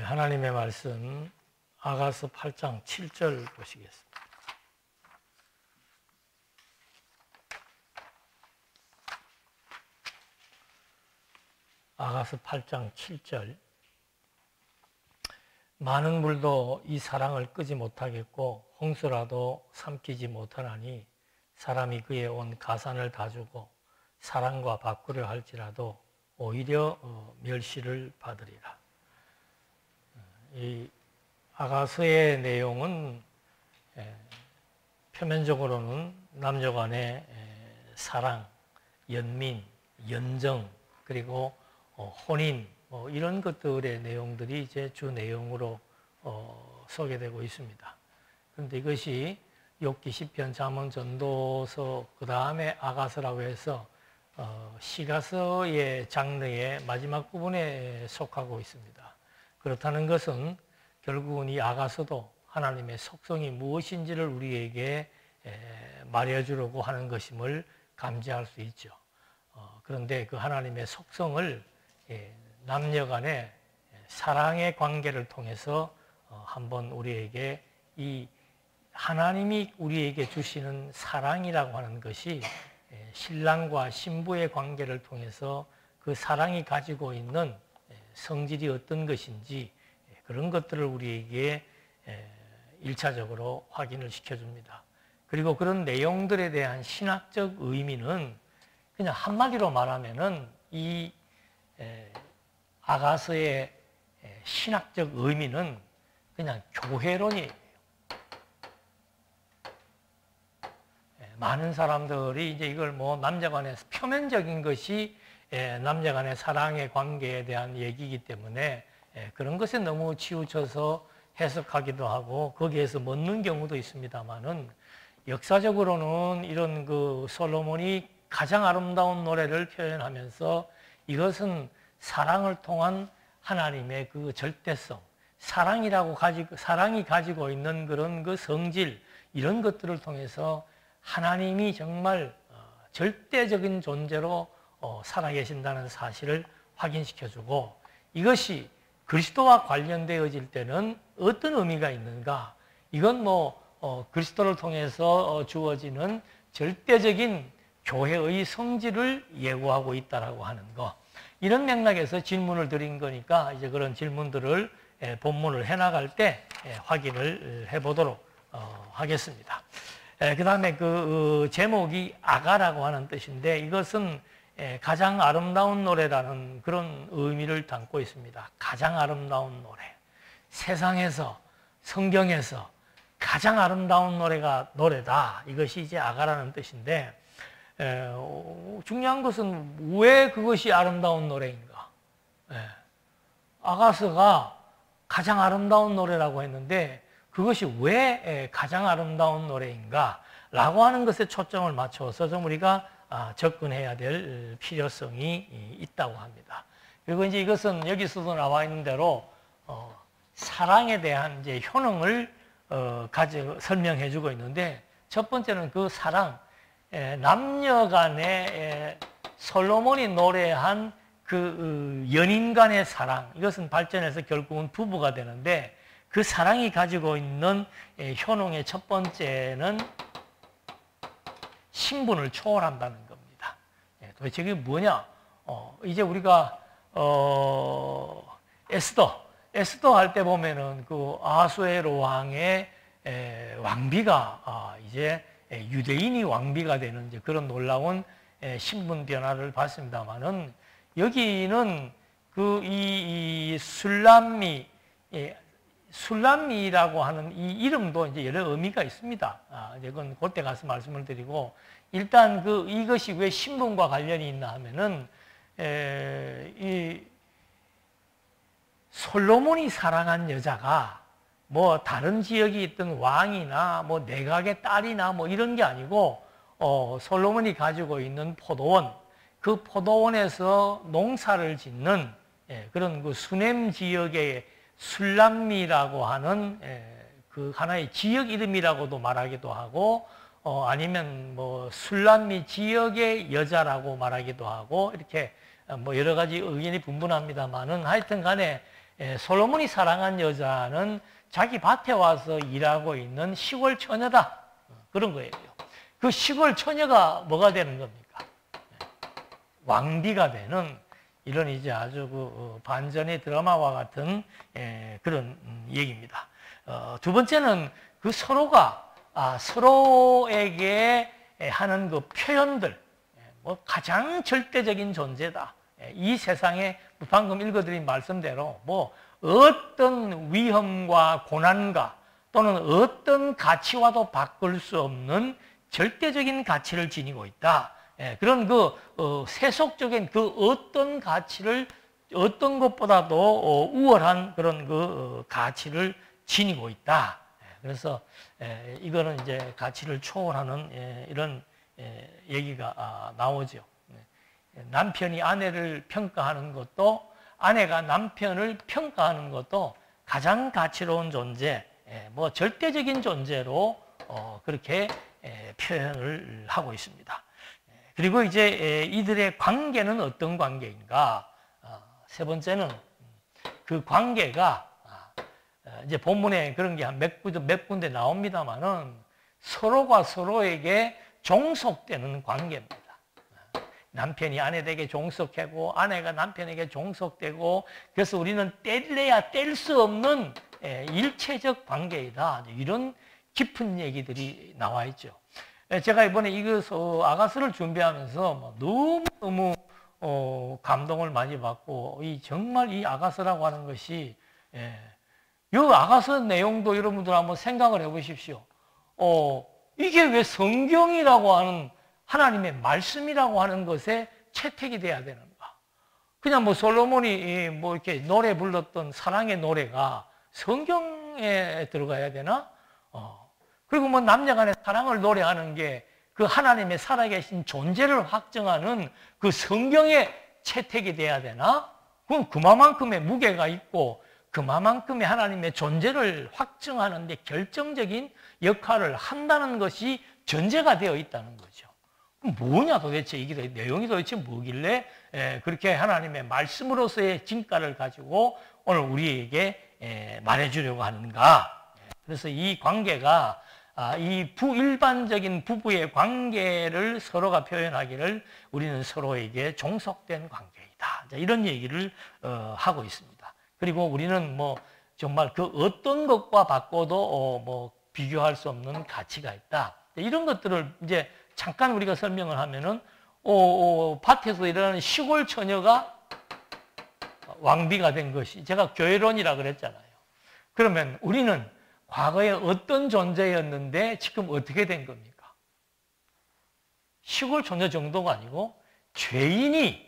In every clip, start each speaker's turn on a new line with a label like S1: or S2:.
S1: 하나님의 말씀 아가서 8장 7절 보시겠습니다. 아가서 8장 7절. 많은 물도 이 사랑을 끄지 못하겠고 홍수라도 삼키지 못하나니 사람이 그의 온 가산을 다 주고 사랑과 바꾸려 할지라도 오히려 멸시를 받으리라. 이 아가서의 내용은 표면적으로는 남녀 간의 사랑, 연민, 연정, 그리고 혼인 이런 것들의 내용들이 이제 주 내용으로 소개되고 있습니다. 그런데 이것이 욥기, 시편, 잠언, 전도서 그 다음에 아가서라고 해서 시가서의 장르의 마지막 부분에 속하고 있습니다. 그렇다는 것은 결국은 이 아가서도 하나님의 속성이 무엇인지를 우리에게 말해주려고 하는 것임을 감지할 수 있죠. 그런데 그 하나님의 속성을 남녀 간의 사랑의 관계를 통해서 한번 우리에게 이 하나님이 우리에게 주시는 사랑이라고 하는 것이 신랑과 신부의 관계를 통해서 그 사랑이 가지고 있는 성질이 어떤 것인지 그런 것들을 우리에게 1차적으로 확인을 시켜줍니다. 그리고 그런 내용들에 대한 신학적 의미는 그냥 한마디로 말하면은 이 아가서의 신학적 의미는 그냥 교회론이에요. 많은 사람들이 이제 이걸 뭐 남녀 간의 표면적인 것이 남녀 간의 사랑의 관계에 대한 얘기이기 때문에 그런 것에 너무 치우쳐서 해석하기도 하고 거기에서 묻는 경우도 있습니다만은 역사적으로는 이런 그 솔로몬이 가장 아름다운 노래를 표현하면서 이것은 사랑을 통한 하나님의 그 절대성, 사랑이 가지고 있는 그런 그 성질 이런 것들을 통해서 하나님이 정말 절대적인 존재로 살아계신다는 사실을 확인시켜주고 이것이 그리스도와 관련되어질 때는 어떤 의미가 있는가? 이건 그리스도를 통해서 주어지는 절대적인 교회의 성질을 예고하고 있다라고 하는 거. 이런 맥락에서 질문을 드린 거니까 이제 그런 질문들을 본문을 해나갈 때 확인을 해보도록 하겠습니다. 그 다음에 그 제목이 아가라고 하는 뜻인데 이것은 가장 아름다운 노래라는 그런 의미를 담고 있습니다. 가장 아름다운 노래. 세상에서, 성경에서 가장 아름다운 노래다. 이것이 이제 아가라는 뜻인데, 중요한 것은 왜 그것이 아름다운 노래인가? 아가서가 가장 아름다운 노래라고 했는데, 그것이 왜 가장 아름다운 노래인가? 라고 하는 것에 초점을 맞춰서 좀 우리가 접근해야 될 필요성이 있다고 합니다. 그리고 이제 이것은 여기서도 나와 있는 대로 사랑에 대한 이제 효능을 설명해 주고 있는데 첫 번째는 그 사랑, 남녀 간의 솔로몬이 노래한 그 연인 간의 사랑, 이것은 발전해서 결국은 부부가 되는데 그 사랑이 가지고 있는 효능의 첫 번째는 신분을 초월한다는 겁니다. 도대체 이게 뭐냐? 이제 우리가 에스더 할 때 보면은 그 아수에로 왕의 왕비가 이제 유대인이 왕비가 되는 이제 그런 놀라운 신분 변화를 봤습니다만은 여기는 그 이 술람미라고 하는 이 이름도 이제 여러 의미가 있습니다. 이제 그건 그때 가서 말씀을 드리고 일단 이것이 왜 신분과 관련이 있나 하면은 이 솔로몬이 사랑한 여자가 뭐 다른 지역에 있던 왕이나 뭐 내각의 딸이나 뭐 이런 게 아니고 솔로몬이 가지고 있는 포도원, 그 포도원에서 농사를 짓는 그런 그 수넴 지역의 술람미라고 하는 그 하나의 지역 이름이라고도 말하기도 하고 아니면 뭐 술람미 지역의 여자라고 말하기도 하고 이렇게 뭐 여러 가지 의견이 분분합니다만은 하여튼 간에 솔로몬이 사랑한 여자는 자기 밭에 와서 일하고 있는 시골 처녀다. 그런 거예요. 그 시골 처녀가 뭐가 되는 겁니까? 왕비가 되는 이런 이제 아주 그 반전의 드라마와 같은 그런 얘기입니다. 두 번째는 그 서로가 서로에게 하는 그 표현들, 뭐 가장 절대적인 존재다. 이 세상에 방금 읽어드린 말씀대로 뭐 어떤 위험과 고난과 또는 어떤 가치와도 바꿀 수 없는 절대적인 가치를 지니고 있다. 그런 그 세속적인 그 어떤 가치를 어떤 것보다도 우월한 그런 그 가치를 지니고 있다. 그래서 이거는 이제 가치를 초월하는 이런 얘기가 나오죠. 남편이 아내를 평가하는 것도 아내가 남편을 평가하는 것도 가장 가치로운 존재, 뭐 절대적인 존재로 그렇게 표현을 하고 있습니다. 그리고 이제 이들의 관계는 어떤 관계인가? 세 번째는 그 관계가 이제 본문에 그런 게 한 몇 군데 나옵니다만은 서로가 서로에게 종속되는 관계입니다. 남편이 아내에게 종속하고 아내가 남편에게 종속되고 그래서 우리는 뗄래야 뗄 수 없는 일체적 관계이다. 이런 깊은 얘기들이 나와 있죠. 제가 이번에 아가서를 준비하면서 너무너무 감동을 많이 받고 정말 이 아가서라고 하는 것이 이 아가서 내용도 여러분들 한번 생각을 해보십시오. 이게 왜 성경이라고 하는 하나님의 말씀이라고 하는 것에 채택이 돼야 되는가? 그냥 뭐 솔로몬이 뭐 이렇게 노래 불렀던 사랑의 노래가 성경에 들어가야 되나? 그리고 뭐 남녀간의 사랑을 노래하는 게 그 하나님의 살아계신 존재를 확정하는 그 성경에 채택이 돼야 되나? 그럼 그만큼의 무게가 있고 그만큼의 하나님의 존재를 확정하는 데 결정적인 역할을 한다는 것이 전제가 되어 있다는 거죠. 뭐냐 도대체 이게 내용이 도대체 뭐길래 그렇게 하나님의 말씀으로서의 진가를 가지고 오늘 우리에게 말해주려고 하는가? 그래서 이 관계가 이 일반적인 부부의 관계를 서로가 표현하기를 우리는 서로에게 종속된 관계이다. 이런 얘기를 하고 있습니다. 그리고 우리는 뭐 정말 그 어떤 것과 바꿔도 뭐 비교할 수 없는 가치가 있다. 이런 것들을 이제 잠깐 우리가 설명을 하면은 밭에서 일하는 시골 처녀가 왕비가 된 것이 제가 교회론이라 그랬잖아요. 그러면 우리는 과거에 어떤 존재였는데 지금 어떻게 된 겁니까? 시골 처녀 정도가 아니고 죄인이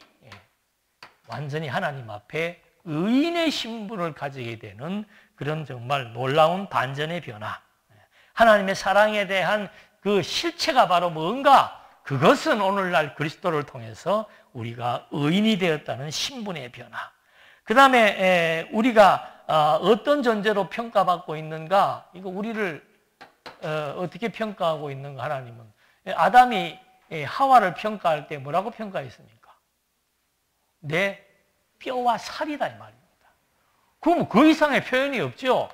S1: 완전히 하나님 앞에 의인의 신분을 가지게 되는 그런 정말 놀라운 반전의 변화. 하나님의 사랑에 대한 그 실체가 바로 뭔가? 그것은 오늘날 그리스도를 통해서 우리가 의인이 되었다는 신분의 변화. 그 다음에 우리가 어떤 존재로 평가받고 있는가? 이거 우리를 어떻게 평가하고 있는가? 하나님은 아담이 하와를 평가할 때 뭐라고 평가했습니까? 내 뼈와 살이다 이 말입니다. 그럼 그 이상의 표현이 없죠.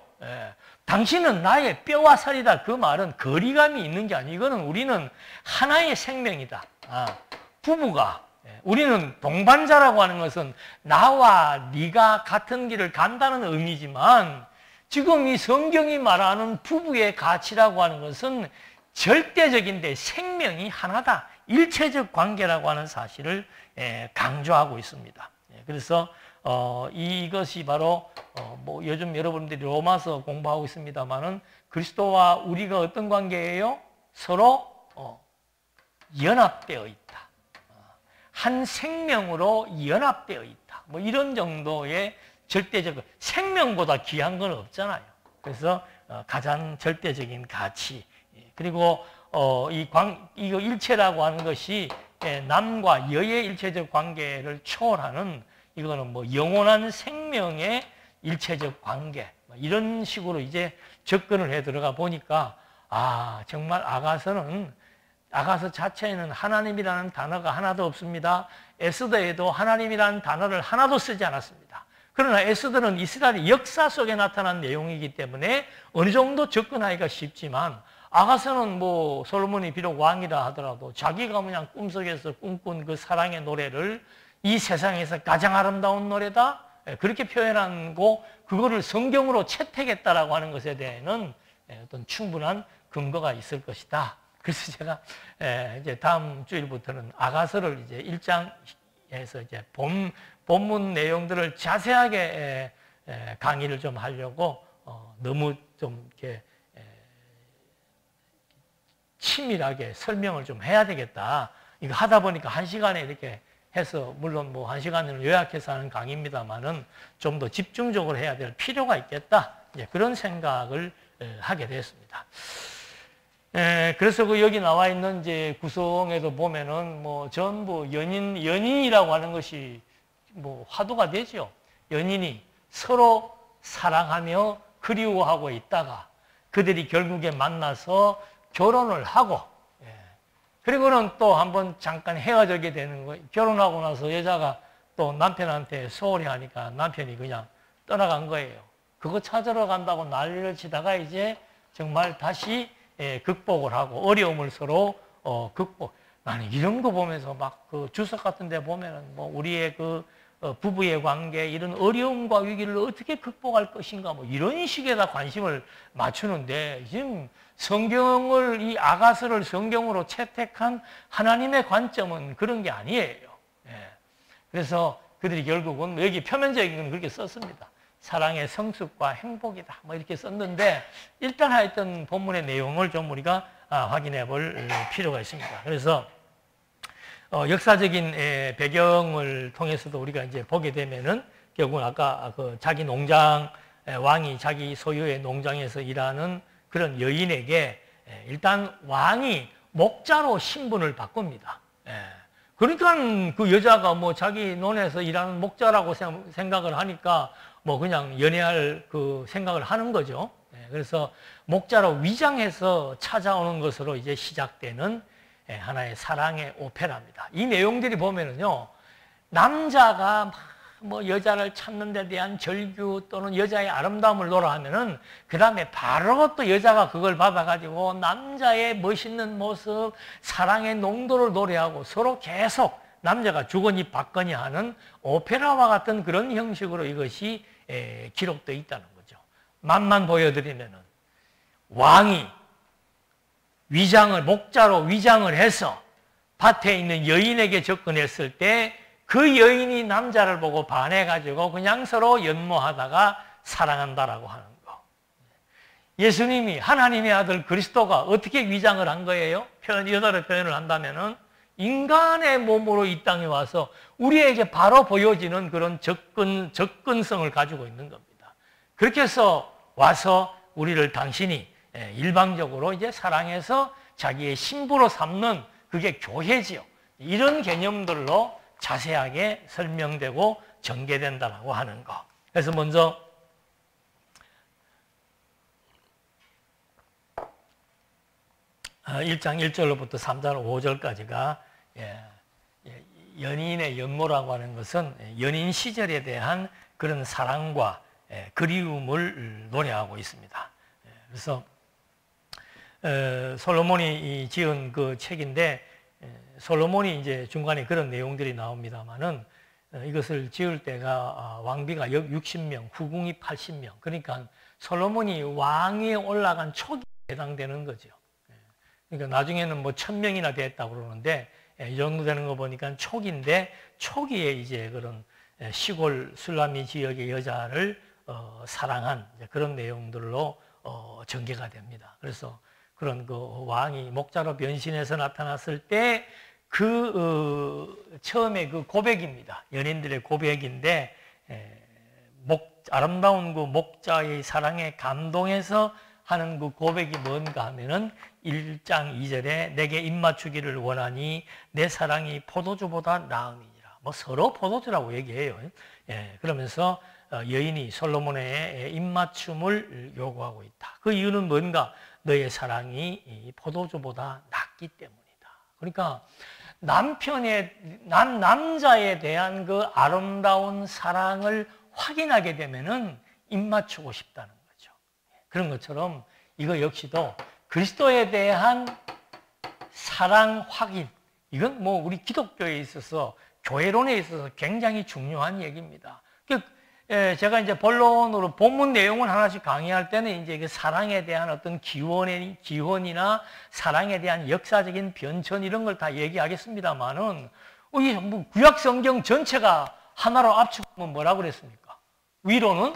S1: 당신은 나의 뼈와 살이다. 그 말은 거리감이 있는 게 아니고 이거는 우리는 하나의 생명이다. 부부가 우리는 동반자라고 하는 것은 나와 네가 같은 길을 간다는 의미지만 지금 이 성경이 말하는 부부의 가치라고 하는 것은 절대적인데 생명이 하나다. 일체적 관계라고 하는 사실을 강조하고 있습니다. 그래서 이것이 바로 뭐 요즘 여러분들이 로마서 공부하고 있습니다만은 그리스도와 우리가 어떤 관계예요? 서로 연합되어 있다. 한 생명으로 연합되어 있다. 뭐 이런 정도의 절대적 생명보다 귀한 건 없잖아요. 그래서 가장 절대적인 가치. 그리고 이거 일체라고 하는 것이 남과 여의 일체적 관계를 초월하는 이거는 뭐 영원한 생명의 일체적 관계. 이런 식으로 이제 접근을 해 들어가 보니까 정말 아가서 자체에는 하나님이라는 단어가 하나도 없습니다. 에스더에도 하나님이라는 단어를 하나도 쓰지 않았습니다. 그러나 에스더는 이스라엘의 역사 속에 나타난 내용이기 때문에 어느 정도 접근하기가 쉽지만 아가서는 뭐 솔로몬이 비록 왕이라 하더라도 자기가 그냥 꿈속에서 꿈꾼 그 사랑의 노래를 이 세상에서 가장 아름다운 노래다 그렇게 표현하고 그거를 성경으로 채택했다라고 하는 것에 대해서는 어떤 충분한 근거가 있을 것이다. 그래서 제가 이제 다음 주일부터는 아가서를 이제 1장에서 이제 본문 내용들을 자세하게 강의를 좀 하려고 너무 좀 이렇게 치밀하게 설명을 좀 해야 되겠다. 이거 하다 보니까 1시간에 이렇게 해서 물론 뭐 1시간을 요약해서 하는 강의입니다만은 좀 더 집중적으로 해야 될 필요가 있겠다. 이제 그런 생각을 하게 됐습니다. 그래서 그 여기 나와 있는 이제 구성에도 보면은 뭐 전부 연인이라고 하는 것이 뭐 화두가 되죠. 연인이 서로 사랑하며 그리워하고 있다가 그들이 결국에 만나서 결혼을 하고 그리고는 또 한번 잠깐 헤어지게 되는 거예요. 결혼하고 나서 여자가 또 남편한테 소홀히 하니까 남편이 그냥 떠나간 거예요. 그거 찾으러 간다고 난리를 치다가 이제 정말 다시 극복을 하고 어려움을 서로 나는 이런 거 보면서 막 그 주석 같은 데 보면은 뭐 우리의 그 부부의 관계 이런 어려움과 위기를 어떻게 극복할 것인가 뭐 이런 식에다 관심을 맞추는데 지금 성경을 이 아가서를 성경으로 채택한 하나님의 관점은 그런 게 아니에요. 그래서 그들이 결국은 여기 표면적인 건 그렇게 썼습니다. 사랑의 성숙과 행복이다 뭐 이렇게 썼는데 일단 하여튼 본문의 내용을 좀 우리가 확인해 볼 필요가 있습니다. 그래서 역사적인 배경을 통해서도 우리가 이제 보게 되면은 결국은 아까 그 자기 농장 왕이 자기 소유의 농장에서 일하는 그런 여인에게 일단 왕이 목자로 신분을 바꿉니다. 그러니까 그 여자가 뭐 자기 논에서 일하는 목자라고 생각을 하니까 뭐 그냥 연애할 그 생각을 하는 거죠. 그래서 목자로 위장해서 찾아오는 것으로 이제 시작되는 하나의 사랑의 오페라입니다. 이 내용들이 보면은요, 남자가 뭐 여자를 찾는 데 대한 절규 또는 여자의 아름다움을 노래하면은 그 다음에 바로 또 여자가 그걸 받아가지고 남자의 멋있는 모습, 사랑의 농도를 노래하고 서로 계속 남자가 주거니 받거니 하는 오페라와 같은 그런 형식으로 이것이 기록되어 있다는 거죠. 맛만 보여드리면은 왕이 목자로 위장을 해서 밭에 있는 여인에게 접근했을 때 그 여인이 남자를 보고 반해가지고 그냥 서로 연모하다가 사랑한다라고 하는 거. 예수님이 하나님의 아들 그리스도가 어떻게 위장을 한 거예요? 여자로 표현을 한다면은 인간의 몸으로 이 땅에 와서 우리에게 바로 보여지는 그런 접근성을 가지고 있는 겁니다. 그렇게 해서 와서 우리를 당신이 일방적으로 이제 사랑해서 자기의 신부로 삼는 그게 교회지요. 이런 개념들로 자세하게 설명되고 전개된다라고 하는 거. 그래서 먼저 1장 1절로부터 3장 5절까지가 연인의 연모라고 하는 것은 연인 시절에 대한 그런 사랑과 그리움을 노래하고 있습니다. 그래서 솔로몬이 지은 그 책인데 솔로몬이 이제 중간에 그런 내용들이 나옵니다만은 이것을 지을 때가 왕비가 60명, 후궁이 80명. 그러니까 솔로몬이 왕위에 올라간 초기에 해당되는 거죠. 그러니까 나중에는 뭐 1000명이나 됐다고 그러는데 이 정도 되는 거 보니까 초기인데 초기에 이제 그런 시골 술라미 지역의 여자를 사랑한 그런 내용들로 전개가 됩니다. 그래서 그런 그 왕이 목자로 변신해서 나타났을 때 처음에 그 고백입니다. 연인들의 고백인데 아름다운 그 목자의 사랑에 감동해서 하는 그 고백이 뭔가 하면은 1장 2절에 내게 입맞추기를 원하니 내 사랑이 포도주보다 나음이니라. 뭐 서로 포도주라고 얘기해요. 그러면서 여인이 솔로몬의 입맞춤을 요구하고 있다. 그 이유는 뭔가? 너의 사랑이 포도주보다 낫기 때문이다. 그러니까 남자에 대한 그 아름다운 사랑을 확인하게 되면은 입맞추고 싶다는 거죠. 그런 것처럼 이거 역시도 그리스도에 대한 사랑 확인, 이건 뭐 우리 기독교에 있어서, 교회론에 있어서 굉장히 중요한 얘기입니다. 제가 이제 본론으로 본문 내용을 하나씩 강의할 때는 이제 그 사랑에 대한 어떤 기원이나 사랑에 대한 역사적인 변천 이런 걸 다 얘기하겠습니다만은, 이 뭐 구약 성경 전체가 하나로 압축하면 뭐라고 그랬습니까? 위로는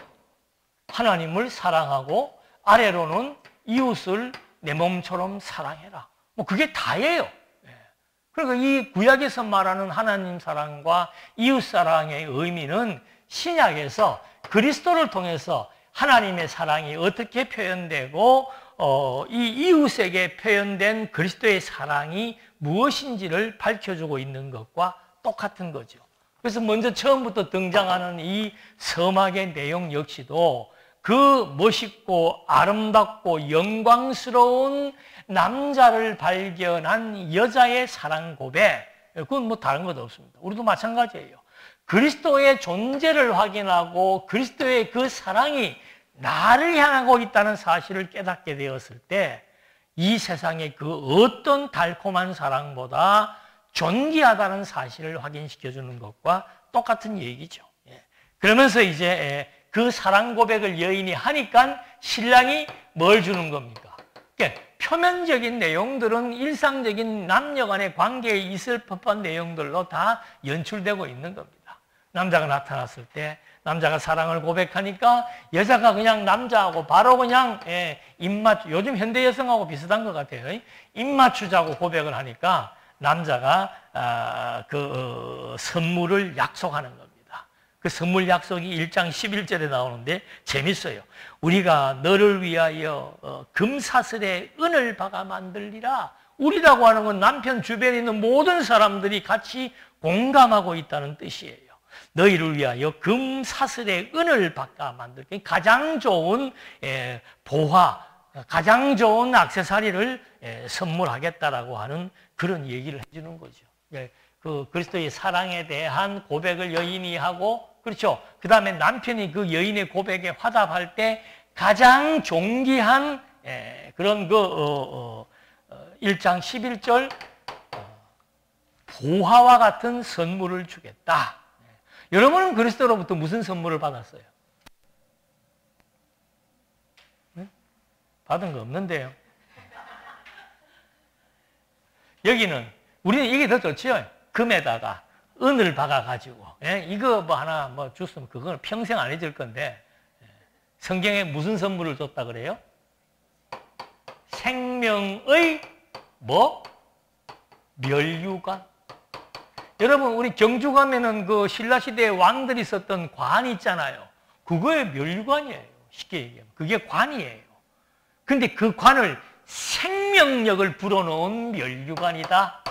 S1: 하나님을 사랑하고 아래로는 이웃을 내 몸처럼 사랑해라. 뭐 그게 다예요. 그러니까 이 구약에서 말하는 하나님 사랑과 이웃 사랑의 의미는 신약에서 그리스도를 통해서 하나님의 사랑이 어떻게 표현되고 이 이웃에게 표현된 그리스도의 사랑이 무엇인지를 밝혀주고 있는 것과 똑같은 거죠. 그래서 먼저 처음부터 등장하는 이 서막의 내용 역시도 그 멋있고 아름답고 영광스러운 남자를 발견한 여자의 사랑 고백, 그건 뭐 다른 것 없습니다. 우리도 마찬가지예요. 그리스도의 존재를 확인하고 그리스도의 그 사랑이 나를 향하고 있다는 사실을 깨닫게 되었을 때 이 세상의 그 어떤 달콤한 사랑보다 존귀하다는 사실을 확인시켜주는 것과 똑같은 얘기죠. 그러면서 이제 그 사랑 고백을 여인이 하니까 신랑이 뭘 주는 겁니까? 표면적인 내용들은 일상적인 남녀 간의 관계에 있을 법한 내용들로 다 연출되고 있는 겁니다. 남자가 나타났을 때 남자가 사랑을 고백하니까 여자가 그냥 남자하고 바로 그냥 입맞추, 요즘 현대 여성하고 비슷한 것 같아요. 입맞추자고 고백을 하니까 남자가 선물을 약속하는 겁니다. 그 선물 약속이 1장 11절에 나오는데 재밌어요. 우리가 너를 위하여 금사슬에 은을 박아 만들리라. 우리라고 하는 건 남편 주변에 있는 모든 사람들이 같이 공감하고 있다는 뜻이에요. 너희를 위하여 금사슬에 은을 박아 만들게, 가장 좋은 보화, 가장 좋은 액세서리를 선물하겠다라고 하는 그런 얘기를 해주는 거죠. 그 그리스도의 사랑에 대한 고백을 여인이 하고, 그렇죠. 그 다음에 남편이 그 여인의 고백에 화답할 때 가장 존귀한 그런 1장 11절 보화와 같은 선물을 주겠다. 여러분은 그리스도로부터 무슨 선물을 받았어요? 네? 받은 거 없는데요. 여기는 우리는 이게 더 좋죠. 금에다가 은을 박아가지고 이거 뭐 하나 뭐 줬으면 그건 평생 안 잊을 건데, 성경에 무슨 선물을 줬다 그래요? 생명의 뭐? 멸류관. 여러분, 우리 경주 가면은 그 신라시대의 왕들이 썼던 관 있잖아요. 그거의 멸류관이에요. 쉽게 얘기하면. 그게 관이에요. 근데 그 관을 생명력을 불어넣은 멸류관이다.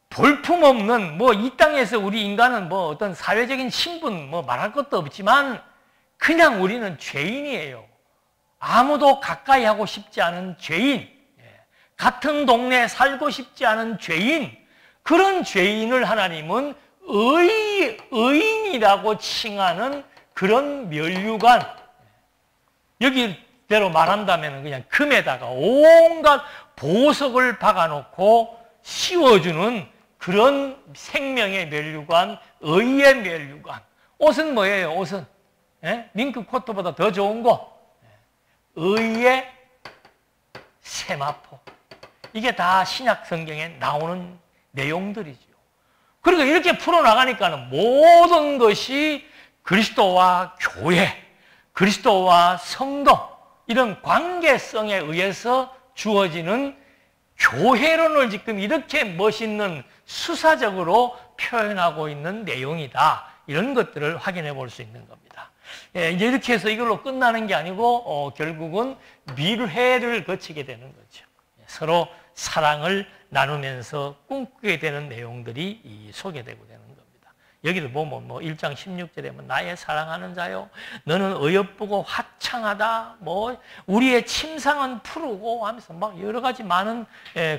S1: 볼품없는, 뭐 이 땅에서 우리 인간은 뭐 어떤 사회적인 신분 뭐 말할 것도 없지만 그냥 우리는 죄인이에요. 아무도 가까이 하고 싶지 않은 죄인. 같은 동네에 살고 싶지 않은 죄인. 그런 죄인을 하나님은 의인이라고 칭하는 그런 멸류관, 여기대로 말한다면 그냥 금에다가 온갖 보석을 박아놓고 씌워주는 그런 생명의 멸류관, 의의 멸류관. 옷은 뭐예요? 옷은 밍크 코트보다 더 좋은 거, 의의 세마포. 이게 다 신약 성경에 나오는 내용들이죠. 그리고 이렇게 풀어나가니까는 모든 것이 그리스도와 교회, 그리스도와 성도, 이런 관계성에 의해서 주어지는 교회론을 지금 이렇게 멋있는 수사적으로 표현하고 있는 내용이다. 이런 것들을 확인해 볼 수 있는 겁니다. 이제 이렇게 해서 이걸로 끝나는 게 아니고 결국은 밀회를 거치게 되는 거죠. 서로 사랑을 나누면서 꿈꾸게 되는 내용들이 소개되고 되는 겁니다. 여기를 보면 1장 16절에 나의 사랑하는 자요, 너는 어여쁘고 화창하다, 우리의 침상은 푸르고 하면서 막 여러 가지 많은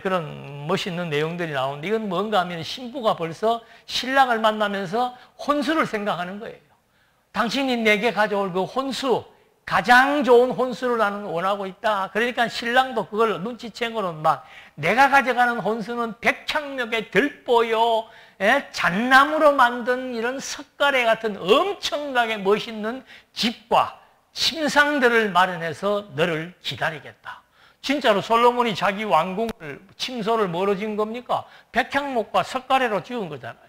S1: 그런 멋있는 내용들이 나오는데, 이건 뭔가 하면 신부가 벌써 신랑을 만나면서 혼수를 생각하는 거예요. 당신이 내게 가져올 그 혼수, 가장 좋은 혼수를 나는 원하고 있다. 그러니까 신랑도 그걸 눈치채고는 막 내가 가져가는 혼수는 백향목의 들보요, 잣나무로 만든 이런 석가래 같은 엄청나게 멋있는 집과 침상들을 마련해서 너를 기다리겠다. 진짜로 솔로몬이 자기 왕궁을, 침소를 뭐로 지은 겁니까? 백향목과 석가래로 지은 거잖아요.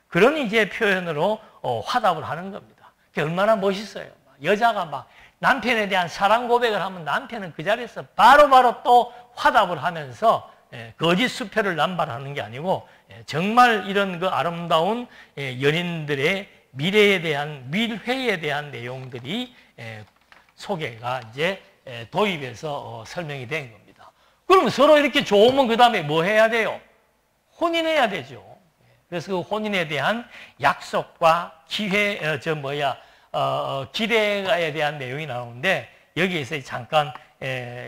S1: 그런 이제 표현으로 화답을 하는 겁니다. 그게 얼마나 멋있어요. 여자가 막 남편에 대한 사랑 고백을 하면 남편은 그 자리에서 바로바로 또 화답을 하면서 거짓 수표를 남발하는 게 아니고 정말 이런 그 아름다운 연인들의 미래에 대한, 밀회에 대한 내용들이 소개가 이제 도입해서 설명이 된 겁니다. 그럼 서로 이렇게 좋으면 그 다음에 뭐 해야 돼요? 혼인해야 되죠. 그래서 그 혼인에 대한 약속과 기회, 기대에 대한 내용이 나오는데 여기에서 잠깐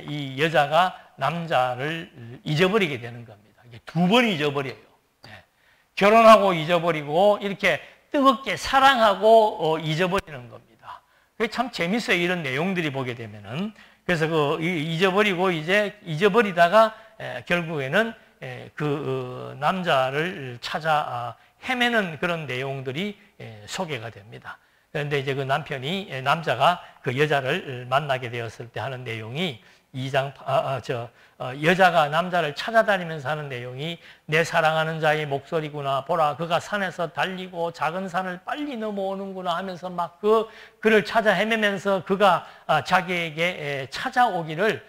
S1: 이 여자가 남자를 잊어버리게 되는 겁니다. 두 번 잊어버려요. 결혼하고 잊어버리고 이렇게 뜨겁게 사랑하고 잊어버리는 겁니다. 그게 참 재밌어요. 이런 내용들이 보게 되면은. 그래서 그 잊어버리고 이제 잊어버리다가 결국에는 그 남자를 찾아 헤매는 그런 내용들이 소개가 됩니다. 그런데 이제 그 남편이, 남자가 그 여자를 만나게 되었을 때 하는 내용이 여자가 남자를 찾아다니면서 하는 내용이 내 사랑하는 자의 목소리구나. 보라, 그가 산에서 달리고 작은 산을 빨리 넘어오는구나 하면서 막 그를 찾아 헤매면서 그가 자기에게 찾아오기를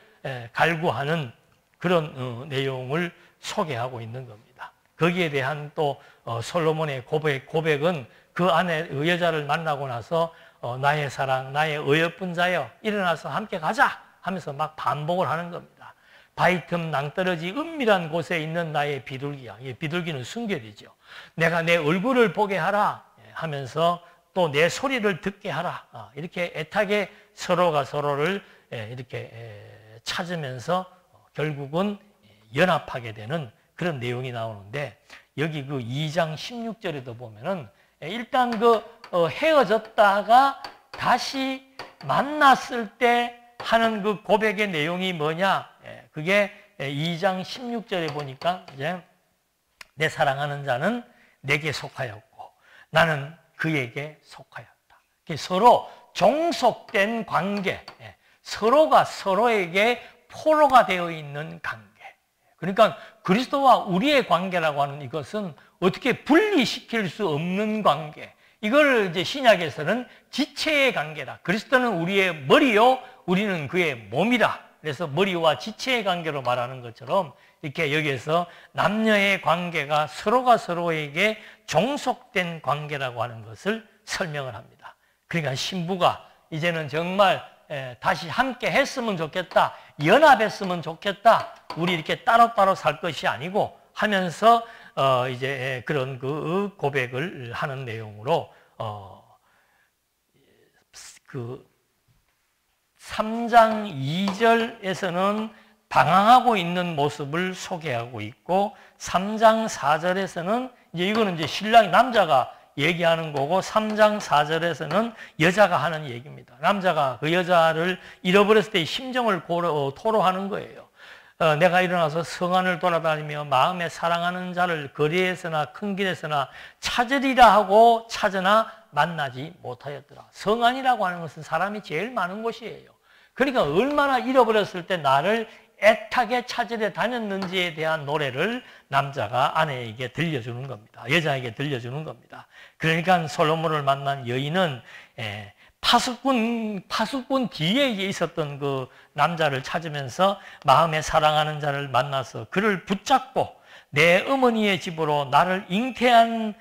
S1: 갈구하는 그런 내용을 소개하고 있는 겁니다. 거기에 대한 또 솔로몬의 고백은 그 안에 그 여자를 만나고 나서 나의 사랑, 나의 어여쁜 자여 일어나서 함께 가자 하면서 막 반복을 하는 겁니다. 바위 틈 낭떠러지 은밀한 곳에 있는 나의 비둘기야. 비둘기는 순결이죠. 내가 내 얼굴을 보게 하라 하면서 또 내 소리를 듣게 하라. 이렇게 애타게 서로가 서로를 이렇게 찾으면서 결국은 연합하게 되는 그런 내용이 나오는데 여기 그 2장 16절에도 보면은 일단 헤어졌다가 다시 만났을 때 하는 그 고백의 내용이 뭐냐? 그게 2장 16절에 보니까 이제 내 사랑하는 자는 내게 속하였고 나는 그에게 속하였다. 서로 종속된 관계, 서로가 서로에게 포로가 되어 있는 관계. 그러니까 그리스도와 우리의 관계라고 하는 이것은 어떻게 분리시킬 수 없는 관계. 이걸 이제 신약에서는 지체의 관계다. 그리스도는 우리의 머리요, 우리는 그의 몸이다. 그래서 머리와 지체의 관계로 말하는 것처럼 이렇게 여기에서 남녀의 관계가 서로가 서로에게 종속된 관계라고 하는 것을 설명을 합니다. 그러니까 신부가 이제는 정말 다시 함께 했으면 좋겠다. 연합했으면 좋겠다. 우리 이렇게 따로따로 살 것이 아니고 하면서 이제 그런 그 고백을 하는 내용으로 그 3장 2절에서는 방황하고 있는 모습을 소개하고 있고 3장 4절에서는 이제 이거는 이제 신랑이 남자가 얘기하는 거고 3장 4절에서는 여자가 하는 얘기입니다. 남자가 그 여자를 잃어버렸을 때의 심정을 토로하는 거예요. 내가 일어나서 성안을 돌아다니며 마음에 사랑하는 자를 거리에서나 큰 길에서나 찾으리라 하고 찾으나 만나지 못하였더라. 성안이라고 하는 것은 사람이 제일 많은 곳이에요. 그러니까 얼마나 잃어버렸을 때 나를 애타게 찾으려 다녔는지에 대한 노래를 남자가 아내에게 들려주는 겁니다. 여자에게 들려주는 겁니다. 그러니까 솔로몬을 만난 여인은 파수꾼 뒤에 있었던 그 남자를 찾으면서 마음에 사랑하는 자를 만나서 그를 붙잡고 내 어머니의 집으로 나를 잉태한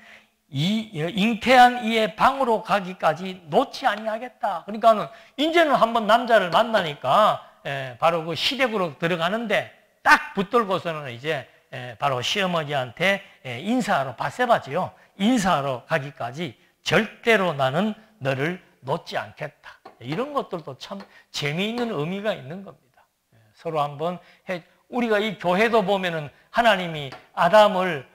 S1: 이의 방으로 가기까지 놓지 아니하겠다. 그러니까는 이제는 한번 남자를 만나니까 바로 그 시댁으로 들어가는데 딱 붙들고서는 이제 바로 시어머니한테 인사하러 바세바지요. 인사하러 가기까지 절대로 나는 너를 놓지 않겠다. 이런 것들도 참 재미있는 의미가 있는 겁니다. 서로 한번 우리가 이 교회도 보면은 하나님이 아담을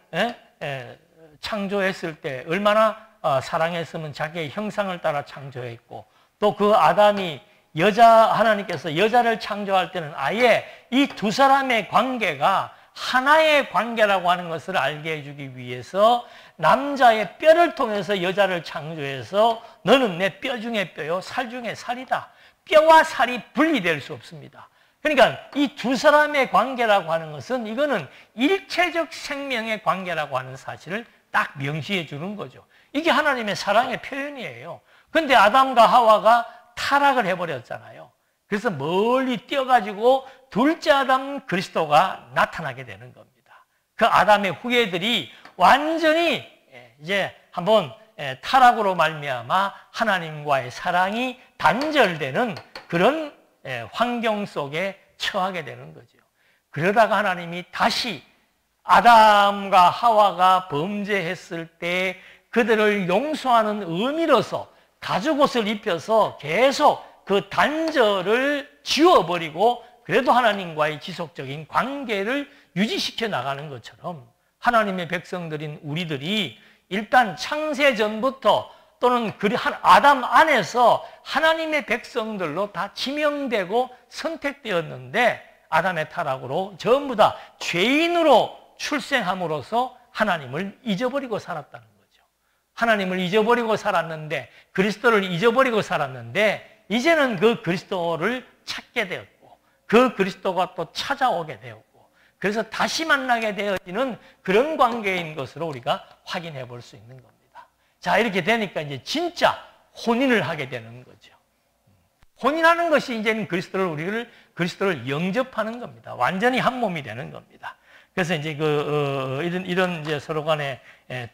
S1: 창조했을 때 얼마나 사랑했으면 자기의 형상을 따라 창조했고, 또 그 아담이 하나님께서 여자를 창조할 때는 아예 이 두 사람의 관계가 하나의 관계라고 하는 것을 알게 해주기 위해서 남자의 뼈를 통해서 여자를 창조해서 너는 내 뼈 중에 뼈요 살 중에 살이다. 뼈와 살이 분리될 수 없습니다. 그러니까 이 두 사람의 관계라고 하는 것은 이거는 일체적 생명의 관계라고 하는 사실을 딱 명시해 주는 거죠. 이게 하나님의 사랑의 표현이에요. 그런데 아담과 하와가 타락을 해버렸잖아요. 그래서 멀리 뛰어가지고 둘째 아담 그리스도가 나타나게 되는 겁니다. 그 아담의 후예들이 완전히 이제 한번 타락으로 말미암아 하나님과의 사랑이 단절되는 그런 환경 속에 처하게 되는 거죠. 그러다가 하나님이 다시 아담과 하와가 범죄했을 때 그들을 용서하는 의미로서 가죽옷을 입혀서 계속 그 단절을 지워버리고 그래도 하나님과의 지속적인 관계를 유지시켜 나가는 것처럼 하나님의 백성들인 우리들이 일단 창세 전부터 또는 아담 안에서 하나님의 백성들로 다 지명되고 선택되었는데 아담의 타락으로 전부 다 죄인으로 출생함으로써 하나님을 잊어버리고 살았다는 거죠. 하나님을 잊어버리고 살았는데, 그리스도를 잊어버리고 살았는데 이제는 그 그리스도를 찾게 되었고 그 그리스도가 또 찾아오게 되었고 그래서 다시 만나게 되어지는 그런 관계인 것으로 우리가 확인해 볼 수 있는 겁니다. 자, 이렇게 되니까 이제 진짜 혼인을 하게 되는 거죠. 혼인하는 것이 이제는 그리스도를 영접하는 겁니다. 완전히 한 몸이 되는 겁니다. 그래서 이제 이런 이제 서로 간에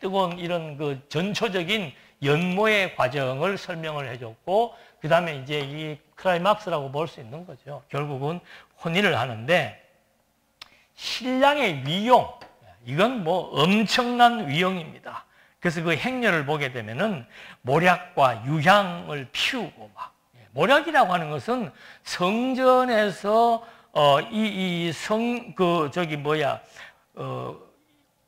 S1: 뜨거운 이런 그 전초적인 연모의 과정을 설명을 해줬고, 그 다음에 이제 이 클라이막스라고 볼 수 있는 거죠. 결국은 혼인을 하는데, 신랑의 위용, 이건 뭐 엄청난 위용입니다. 그래서 그 행렬을 보게 되면은 모략과 유향을 피우고 모략이라고 하는 것은 성전에서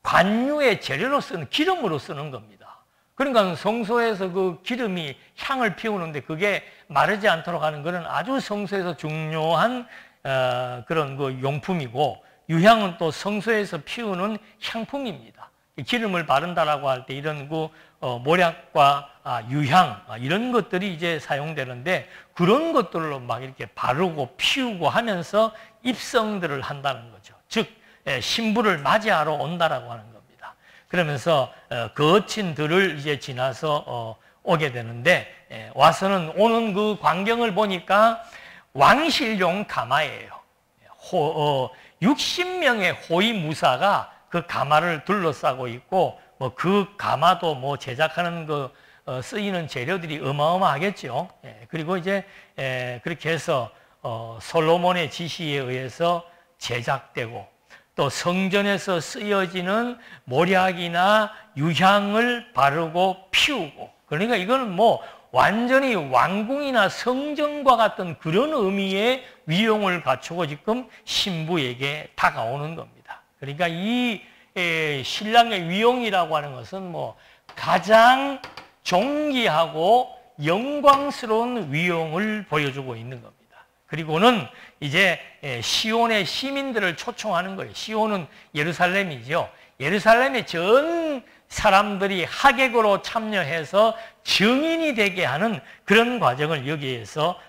S1: 관유의 재료로 쓰는, 기름으로 쓰는 겁니다. 그러니까 성소에서 그 기름이 향을 피우는데 그게 마르지 않도록 하는 것은 아주 성소에서 중요한 그런 그 용품이고, 유향은 또 성소에서 피우는 향품입니다. 기름을 바른다라고 할 때 이런 모략과 유향 이런 것들이 이제 사용되는데, 그런 것들로 막 이렇게 바르고 피우고 하면서 입성들을 한다는 거죠. 즉 신부를 맞이하러 온다라고 하는 겁니다. 그러면서 거친 들을 이제 지나서 오게 되는데, 와서는 오는 그 광경을 보니까 왕실용 가마예요. 60명의 호위 무사가 그 가마를 둘러싸고 있고, 그 가마도 제작하는 쓰이는 재료들이 어마어마하겠죠. 그리고 이제 그렇게 해서 솔로몬의 지시에 의해서 제작되고, 또 성전에서 쓰여지는 모략이나 유향을 바르고 피우고, 그러니까 이거는 완전히 왕궁이나 성전과 같은 그런 의미의 위용을 갖추고 지금 신부에게 다가오는 겁니다. 그러니까 이 신랑의 위용이라고 하는 것은 가장 존귀하고 영광스러운 위용을 보여주고 있는 겁니다. 그리고는 이제 시온의 시민들을 초청하는 거예요. 시온은 예루살렘이죠. 예루살렘의 전 사람들이 하객으로 참여해서 증인이 되게 하는 그런 과정을 여기에서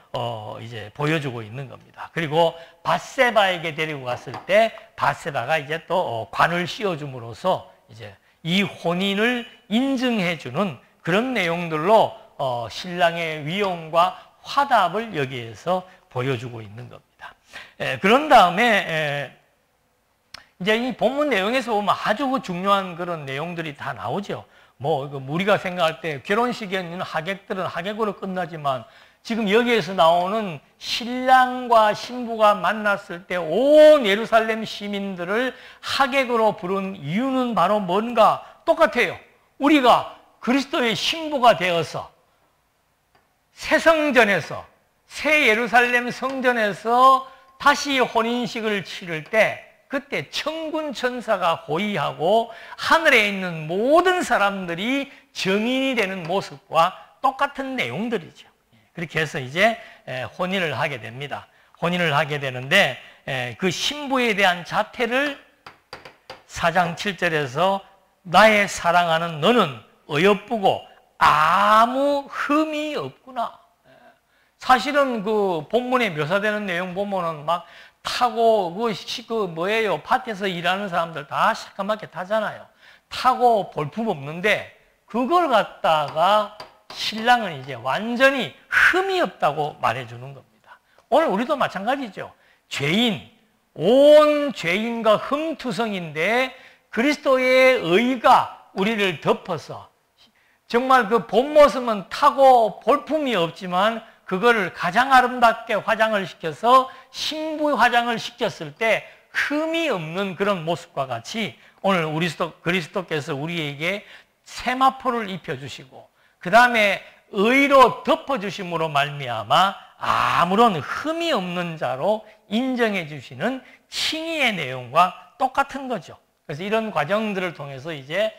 S1: 이제 보여주고 있는 겁니다. 그리고 밧세바에게 데리고 갔을 때 밧세바가 이제 또 관을 씌워줌으로써 이제 이 혼인을 인증해주는 그런 내용들로 신랑의 위용과 화답을 여기에서 보여주고 있는 겁니다. 그런 다음에 이제 이 본문 내용에서 보면 아주 중요한 그런 내용들이 다 나오죠. 우리가 생각할 때 결혼식에 있는 하객들은 하객으로 끝나지만, 지금 여기에서 나오는 신랑과 신부가 만났을 때 온 예루살렘 시민들을 하객으로 부른 이유는 바로 뭔가 똑같아요. 우리가 그리스도의 신부가 되어서 새 성전에서, 새 예루살렘 성전에서 다시 혼인식을 치를 때 그때 천군 천사가 호위하고 하늘에 있는 모든 사람들이 증인이 되는 모습과 똑같은 내용들이죠. 그렇게 해서 이제 혼인을 하게 됩니다. 혼인을 하게 되는데 그 신부에 대한 자태를 4장 7절에서 나의 사랑하는 너는 어여쁘고 아무 흠이 없구나. 사실은 그 본문에 묘사되는 내용 보면은 막 타고 뭐예요? 밭에서 일하는 사람들 다 새까맣게 타잖아요. 타고 볼품 없는데 그걸 갖다가 신랑은 이제 완전히 흠이 없다고 말해주는 겁니다. 오늘 우리도 마찬가지죠. 죄인, 온 죄인과 흠투성인데 그리스도의 의가 우리를 덮어서 정말 그 본 모습은 타고 볼품이 없지만 그거를 가장 아름답게 화장을 시켜서 신부 화장을 시켰을 때 흠이 없는 그런 모습과 같이 오늘 그리스도께서 우리에게 세마포를 입혀주시고 그 다음에 의로 덮어주심으로 말미암아 아무런 흠이 없는 자로 인정해 주시는 칭의의 내용과 똑같은 거죠. 그래서 이런 과정들을 통해서 이제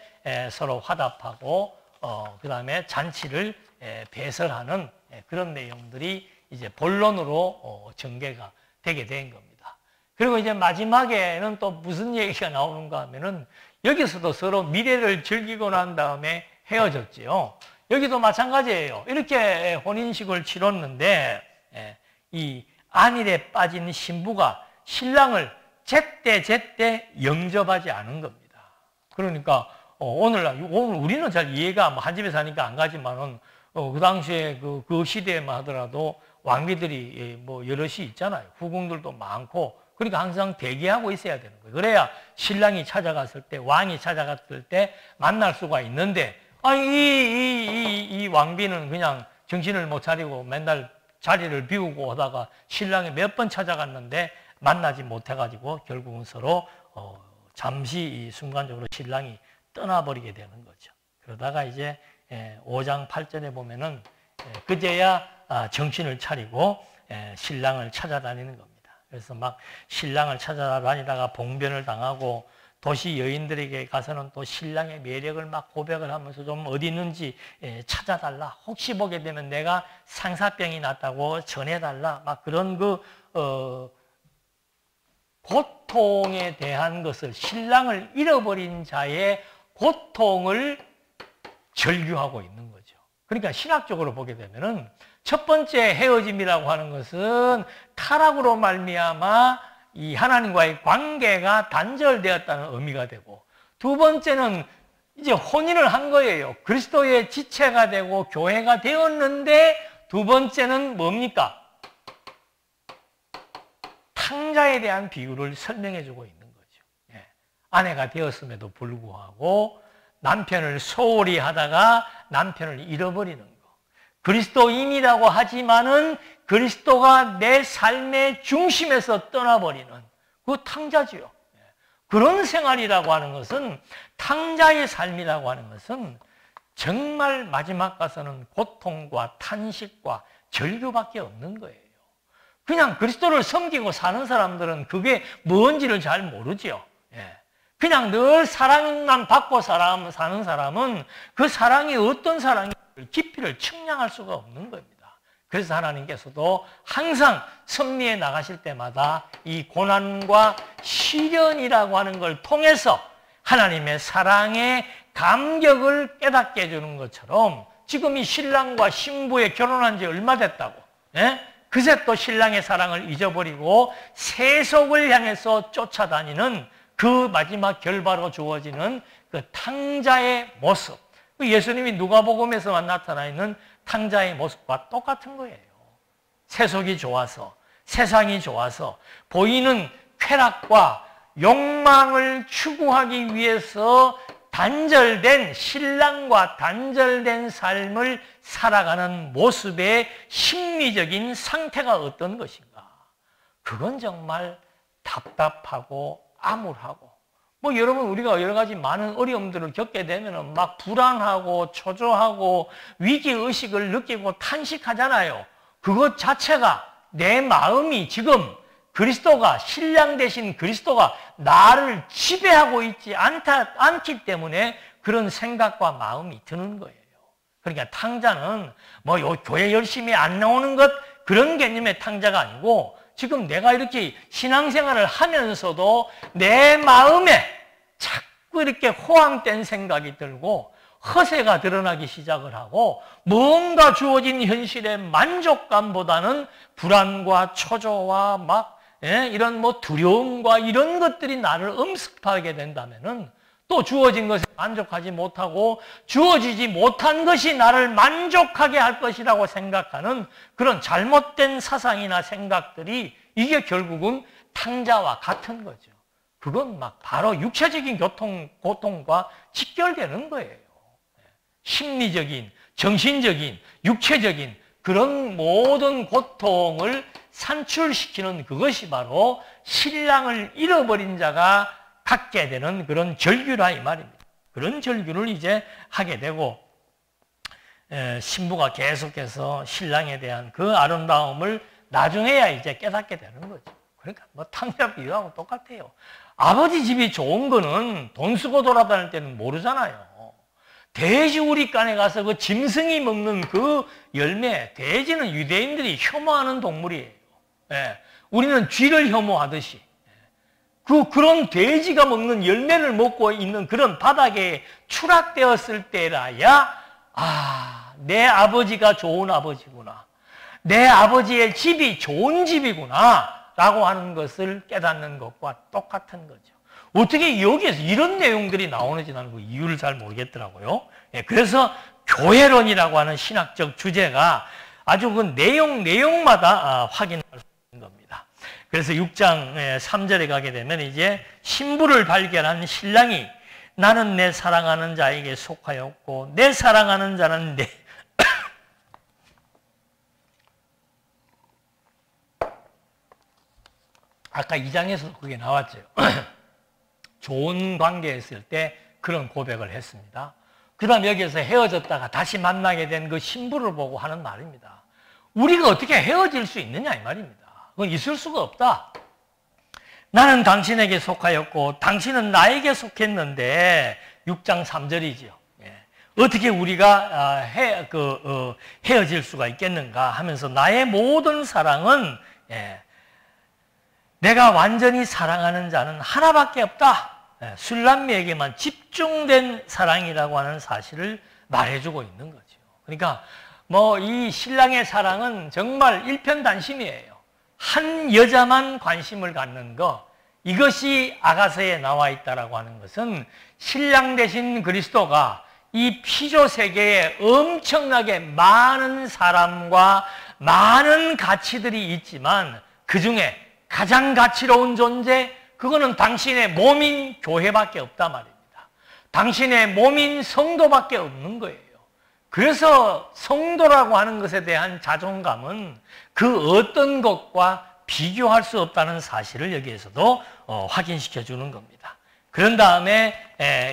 S1: 서로 화답하고 그 다음에 잔치를 배설하는 그런 내용들이 이제 본론으로 전개가 되게 된 겁니다. 그리고 이제 마지막에는 또 무슨 얘기가 나오는가 하면은 여기서도 서로 미래를 즐기고 난 다음에 헤어졌지요. 여기도 마찬가지예요. 이렇게 혼인식을 치렀는데 이 안일에 빠진 신부가 신랑을 제때 영접하지 않은 겁니다. 그러니까 오늘 우리는 잘 이해가 한 집에 사니까 안 가지만은 그 당시에 그 시대에만 하더라도 왕비들이 뭐 여럿이 있잖아요. 후궁들도 많고 그러니까 항상 대기하고 있어야 되는 거예요. 그래야 신랑이 찾아갔을 때 왕이 찾아갔을 때 만날 수가 있는데 이 왕비는 그냥 정신을 못 차리고 맨날 자리를 비우고 하다가 신랑이 몇 번 찾아갔는데 만나지 못해가지고 결국은 서로 잠시 순간적으로 신랑이 떠나버리게 되는 거죠. 그러다가 이제 5장 8절에 보면은 그제야 정신을 차리고 신랑을 찾아다니는 겁니다. 그래서 막 신랑을 찾아다니다가 봉변을 당하고 도시 여인들에게 가서는 또 신랑의 매력을 막 고백을 하면서 좀 어디 있는지 찾아달라. 혹시 보게 되면 내가 상사병이 났다고 전해달라. 막 그런 고통에 대한 것을 신랑을 잃어버린 자의 고통을 절규하고 있는 거죠. 그러니까 신학적으로 보게 되면은 첫 번째 헤어짐이라고 하는 것은 타락으로 말미암아 이 하나님과의 관계가 단절되었다는 의미가 되고 두 번째는 이제 혼인을 한 거예요. 그리스도의 지체가 되고 교회가 되었는데 두 번째는 뭡니까? 탕자에 대한 비유를 설명해 주고 있는 거죠. 아내가 되었음에도 불구하고 남편을 소홀히 하다가 남편을 잃어버리는 거. 그리스도인이라고 하지만은 그리스도가 내 삶의 중심에서 떠나버리는 그 탕자지요. 그런 생활이라고 하는 것은 탕자의 삶이라고 하는 것은 정말 마지막 가서는 고통과 탄식과 절규밖에 없는 거예요. 그냥 그리스도를 섬기고 사는 사람들은 그게 뭔지를 잘 모르죠. 그냥 늘 사랑만 받고 사는 사람은 그 사랑이 어떤 사랑인지 깊이를 측량할 수가 없는 겁니다. 그래서 하나님께서도 항상 섭리에 나가실 때마다 이 고난과 시련이라고 하는 걸 통해서 하나님의 사랑의 감격을 깨닫게 해주는 것처럼 지금 이 신랑과 신부의 결혼한 지 얼마 됐다고 그새 또 신랑의 사랑을 잊어버리고 세속을 향해서 쫓아다니는 그 마지막 결과로 주어지는 그 탕자의 모습. 예수님이 누가복음에서만 나타나 있는 탕자의 모습과 똑같은 거예요. 세속이 좋아서, 세상이 좋아서 보이는 쾌락과 욕망을 추구하기 위해서 단절된 신랑과 단절된 삶을 살아가는 모습의 심리적인 상태가 어떤 것인가? 그건 정말 답답하고 암울하고 뭐 여러분 우리가 여러 가지 많은 어려움들을 겪게 되면 막 불안하고 초조하고 위기의식을 느끼고 탄식하잖아요. 그것 자체가 내 마음이 지금 그리스도가, 신랑 되신 그리스도가 나를 지배하고 있지 않기 때문에 그런 생각과 마음이 드는 거예요. 그러니까 탕자는 뭐 교회 열심히 안 나오는 것 그런 개념의 탕자가 아니고 지금 내가 이렇게 신앙생활을 하면서도 내 마음에 자꾸 이렇게 호황된 생각이 들고 허세가 드러나기 시작을 하고 뭔가 주어진 현실의 만족감보다는 불안과 초조와 막 이런 뭐 두려움과 이런 것들이 나를 엄습하게 된다면은 또 주어진 것에 만족하지 못하고 주어지지 못한 것이 나를 만족하게 할 것이라고 생각하는 그런 잘못된 사상이나 생각들이 이게 결국은 탕자와 같은 거죠. 그건 막 바로 육체적인 고통과 직결되는 거예요. 심리적인, 정신적인, 육체적인 그런 모든 고통을 산출시키는 그것이 바로 신랑을 잃어버린 자가 갖게 되는 그런 절규라 이 말입니다. 그런 절규를 이제 하게 되고 신부가 계속해서 신랑에 대한 그 아름다움을 나중에야 이제 깨닫게 되는 거죠. 그러니까 뭐 탕자 비유하고 똑같아요. 아버지 집이 좋은 거는 돈 쓰고 돌아다닐 때는 모르잖아요. 돼지우리간에 가서 그 짐승이 먹는 그 열매, 돼지는 유대인들이 혐오하는 동물이에요. 우리는 쥐를 혐오하듯이 그런 돼지가 먹는 열매를 먹고 있는 그런 바닥에 추락되었을 때라야 내 아버지가 좋은 아버지구나. 내 아버지의 집이 좋은 집이구나 라고 하는 것을 깨닫는 것과 똑같은 거죠. 어떻게 여기에서 이런 내용들이 나오는지 나는 그 이유를 잘 모르겠더라고요. 그래서 교회론이라고 하는 신학적 주제가 아주 그 내용마다 확인할 수 있는 겁니다. 그래서 6장 3절에 가게 되면 이제 신부를 발견한 신랑이 나는 내 사랑하는 자에게 속하였고 내 사랑하는 자는 내 아까 2장에서 그게 나왔죠. 좋은 관계였을 때 그런 고백을 했습니다. 그 다음 여기에서 헤어졌다가 다시 만나게 된 그 신부를 보고 하는 말입니다. 우리가 어떻게 헤어질 수 있느냐 이 말입니다. 그건 있을 수가 없다. 나는 당신에게 속하였고 당신은 나에게 속했는데 6장 3절이죠. 어떻게 우리가 헤어질 수가 있겠는가 하면서 나의 모든 사랑은 내가 완전히 사랑하는 자는 하나밖에 없다. 술람미에게만 집중된 사랑이라고 하는 사실을 말해주고 있는 거죠. 그러니까 뭐 이 신랑의 사랑은 정말 일편단심이에요. 한 여자만 관심을 갖는 것, 이것이 아가서에 나와 있다라고 하는 것은 신랑 되신 그리스도가 이 피조 세계에 엄청나게 많은 사람과 많은 가치들이 있지만 그 중에 가장 가치로운 존재, 그거는 당신의 몸인 교회밖에 없단 말입니다. 당신의 몸인 성도밖에 없는 거예요. 그래서 성도라고 하는 것에 대한 자존감은 그 어떤 것과 비교할 수 없다는 사실을 여기에서도 확인시켜 주는 겁니다. 그런 다음에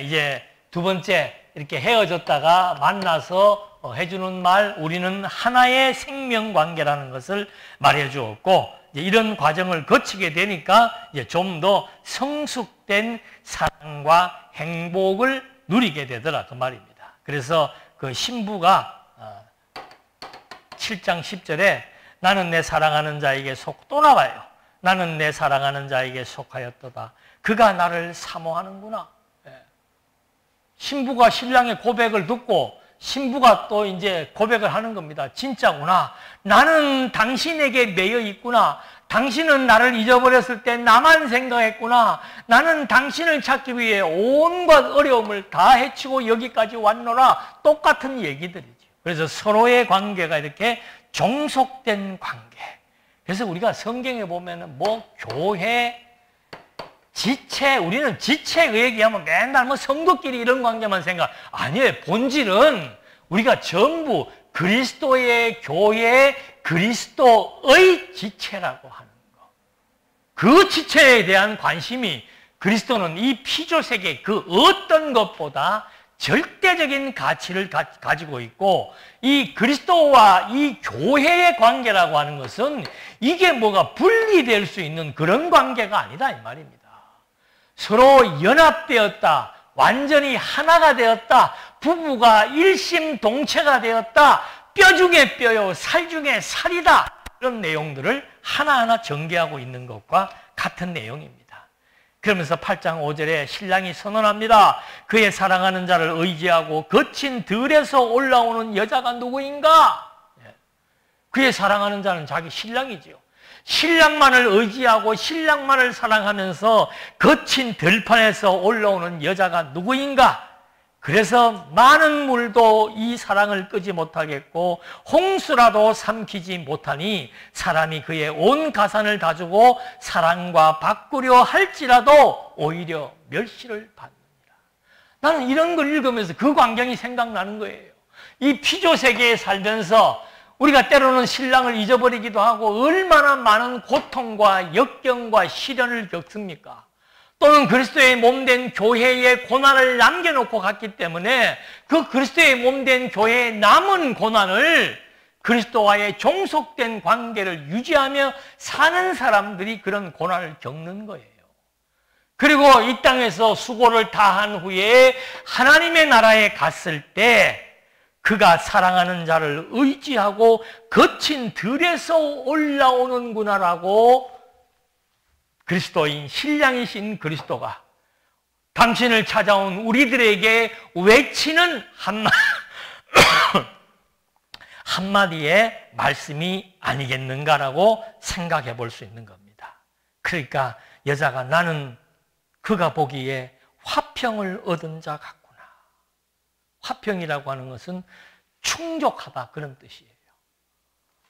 S1: 이제 두 번째 이렇게 헤어졌다가 만나서 해주는 말, 우리는 하나의 생명관계라는 것을 말해 주었고, 이런 과정을 거치게 되니까 이제 좀 더 성숙된 사랑과 행복을 누리게 되더라 그 말입니다. 그래서 그 신부가 7장 10절에 나는 내 사랑하는 자에게 또 나와요. 나는 내 사랑하는 자에게 속하였도다. 그가 나를 사모하는구나. 신부가 신랑의 고백을 듣고 신부가 또 이제 고백을 하는 겁니다. 진짜구나. 나는 당신에게 매여 있구나. 당신은 나를 잊어버렸을 때 나만 생각했구나. 나는 당신을 찾기 위해 온갖 어려움을 다 헤치고 여기까지 왔노라. 똑같은 얘기들이죠. 그래서 서로의 관계가 이렇게 종속된 관계. 그래서 우리가 성경에 보면은 뭐 교회, 지체, 우리는 지체 그 얘기하면 맨날 뭐 성도끼리 이런 관계만 생각. 아니에요. 본질은 우리가 전부 그리스도의 교회, 그리스도의 지체라고 하는 거. 그 지체에 대한 관심이 그리스도는 이 피조세계 그 어떤 것보다 절대적인 가치를 가지고 있고, 이 그리스도와 이 교회의 관계라고 하는 것은 이게 뭐가 분리될 수 있는 그런 관계가 아니다 이 말입니다. 서로 연합되었다, 완전히 하나가 되었다, 부부가 일심동체가 되었다, 뼈 중에 뼈요 살 중에 살이다, 이런 내용들을 하나하나 전개하고 있는 것과 같은 내용입니다. 그러면서 8장 5절에 신랑이 선언합니다. 그의 사랑하는 자를 의지하고 거친 들에서 올라오는 여자가 누구인가? 그의 사랑하는 자는 자기 신랑이지요. 신랑만을 의지하고 신랑만을 사랑하면서 거친 들판에서 올라오는 여자가 누구인가? 그래서 많은 물도 이 사랑을 끄지 못하겠고 홍수라도 삼키지 못하니 사람이 그의 온 가산을 다 주고 사랑과 바꾸려 할지라도 오히려 멸시를 받느니라. 나는 이런 걸 읽으면서 그 광경이 생각나는 거예요. 이 피조 세계에 살면서 우리가 때로는 신랑을 잊어버리기도 하고 얼마나 많은 고통과 역경과 시련을 겪습니까? 또는 그리스도의 몸된 교회의 고난을 남겨놓고 갔기 때문에 그 그리스도의 몸된 교회의 남은 고난을 그리스도와의 종속된 관계를 유지하며 사는 사람들이 그런 고난을 겪는 거예요. 그리고 이 땅에서 수고를 다한 후에 하나님의 나라에 갔을 때 그가 사랑하는 자를 의지하고 거친 들에서 올라오는구나라고 그리스도인 신랑이신 그리스도가 당신을 찾아온 우리들에게 외치는 한마디의 말씀이 아니겠는가라고 생각해 볼 수 있는 겁니다. 그러니까 여자가 나는 그가 보기에 화평을 얻은 자 같구나. 화평이라고 하는 것은 충족하다 그런 뜻이에요.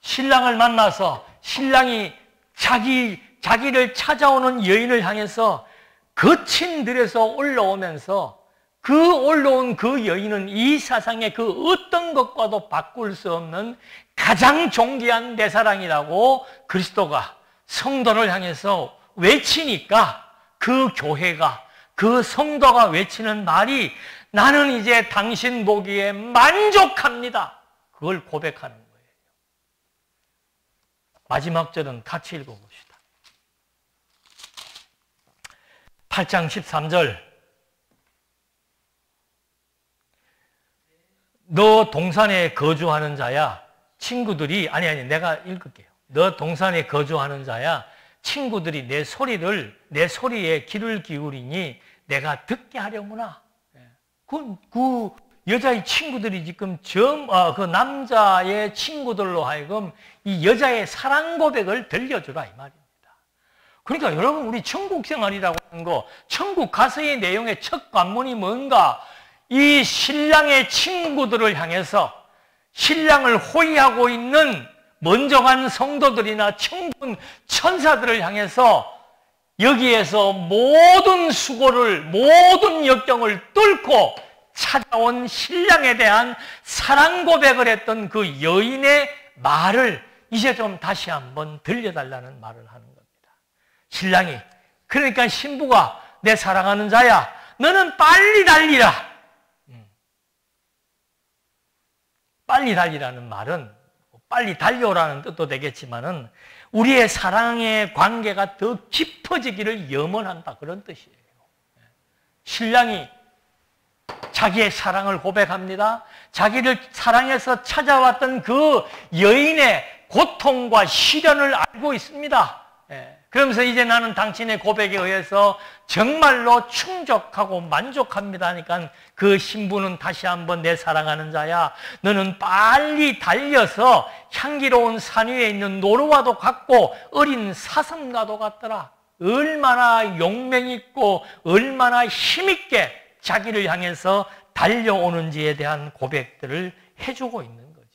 S1: 신랑을 만나서 신랑이 자기를 찾아오는 여인을 향해서 거친 들에서 올라오면서 그 올라온 그 여인은 이 세상의 그 어떤 것과도 바꿀 수 없는 가장 존귀한 내 사랑이라고 그리스도가 성도를 향해서 외치니까 그 교회가 그 성도가 외치는 말이 나는 이제 당신 보기에 만족합니다. 그걸 고백하는 거예요. 마지막 절은 같이 읽어봅시다. 8장 13절 너 동산에 거주하는 자야 친구들이 아니 내가 읽을게요. 너 동산에 거주하는 자야 친구들이 내 소리에 귀를 기울이니 내가 듣게 하려구나. 그 여자의 친구들이 지금 그 남자의 친구들로 하여금 이 여자의 사랑 고백을 들려주라 이 말입니다. 그러니까 여러분 우리 천국 생활이라고 하는 거 천국 가서의 내용의 첫 관문이 뭔가 이 신랑의 친구들을 향해서 신랑을 호위하고 있는 먼저 간 성도들이나 천군 천사들을 향해서 여기에서 모든 수고를 모든 역경을 뚫고 찾아온 신랑에 대한 사랑 고백을 했던 그 여인의 말을 이제 좀 다시 한번 들려달라는 말을 하는 겁니다. 신랑이 그러니까 신부가 내 사랑하는 자야 너는 빨리 달리라. 빨리 달리라는 말은 빨리 달려오라는 뜻도 되겠지만은 우리의 사랑의 관계가 더 깊어지기를 염원한다 그런 뜻이에요. 신랑이 자기의 사랑을 고백합니다. 자기를 사랑해서 찾아왔던 그 여인의 고통과 시련을 알고 있습니다. 그러면서 이제 나는 당신의 고백에 의해서 정말로 충족하고 만족합니다 하니까 그 신부는 다시 한번 내 사랑하는 자야 너는 빨리 달려서 향기로운 산 위에 있는 노루와도 같고 어린 사슴과도 같더라. 얼마나 용맹 있고 얼마나 힘있게 자기를 향해서 달려오는지에 대한 고백들을 해주고 있는 거죠.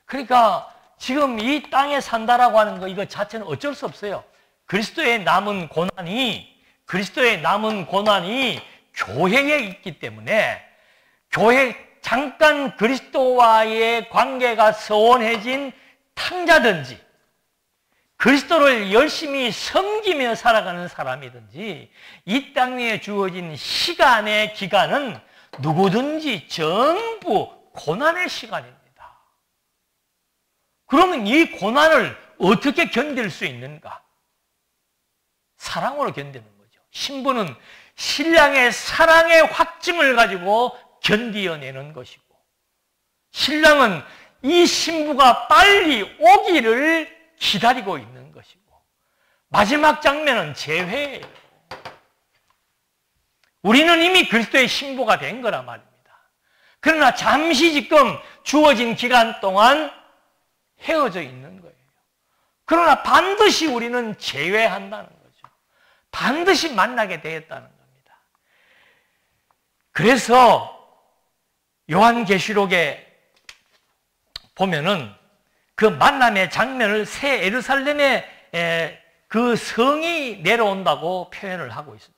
S1: 그러니까 지금 이 땅에 산다라고 하는 거 이거 자체는 어쩔 수 없어요. 그리스도의 남은 고난이 교회에 있기 때문에 교회 잠깐 그리스도와의 관계가 소원해진 탕자든지 그리스도를 열심히 섬기며 살아가는 사람이든지 이 땅 위에 주어진 시간의 기간은 누구든지 전부 고난의 시간입니다. 그러면 이 고난을 어떻게 견딜 수 있는가? 사랑으로 견디는 거죠. 신부는 신랑의 사랑의 확증을 가지고 견디어내는 것이고, 신랑은 이 신부가 빨리 오기를 기다리고 있는 것이고, 마지막 장면은 재회예요. 우리는 이미 그리스도의 신부가 된 거란 말입니다. 그러나 잠시 지금 주어진 기간 동안 헤어져 있는 거예요. 그러나 반드시 우리는 재회한다는 거죠. 반드시 만나게 되었다는 겁니다. 그래서 요한계시록에 보면은 그 만남의 장면을 새 예루살렘에 그 성이 내려온다고 표현을 하고 있습니다.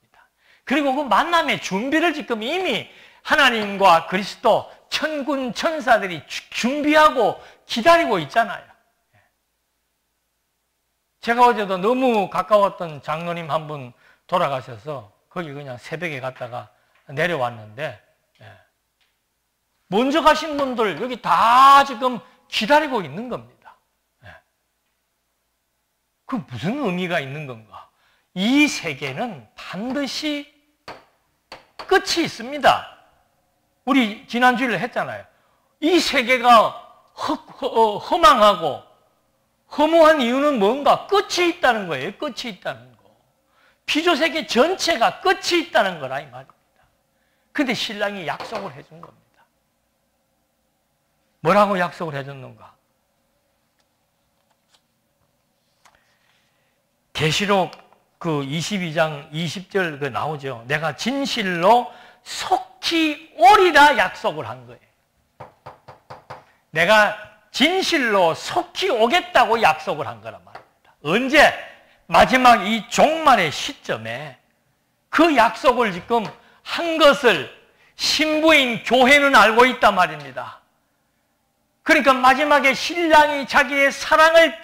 S1: 그리고 그 만남의 준비를 지금 이미 하나님과 그리스도 천군 천사들이 준비하고 기다리고 있잖아요. 제가 어제도 너무 가까웠던 장로님 한 분 돌아가셔서 거기 그냥 새벽에 갔다가 내려왔는데, 먼저 가신 분들 여기 다 지금 기다리고 있는 겁니다. 그 무슨 의미가 있는 건가? 이 세계는 반드시 끝이 있습니다. 우리 지난주에 했잖아요. 이 세계가 허망하고 허무한 이유는 뭔가? 끝이 있다는 거예요. 끝이 있다는 거. 피조세계 전체가 끝이 있다는 거라 이 말입니다. 근데 신랑이 약속을 해준 겁니다. 뭐라고 약속을 해줬는가? 계시록 그 22장 20절 그 나오죠. 내가 진실로 속히 오리라 약속을 한 거예요. 내가 진실로 속히 오겠다고 약속을 한 거란 말입니다. 언제? 마지막 이 종말의 시점에 그 약속을 지금 한 것을 신부인 교회는 알고 있단 말입니다. 그러니까 마지막에 신랑이 자기의 사랑을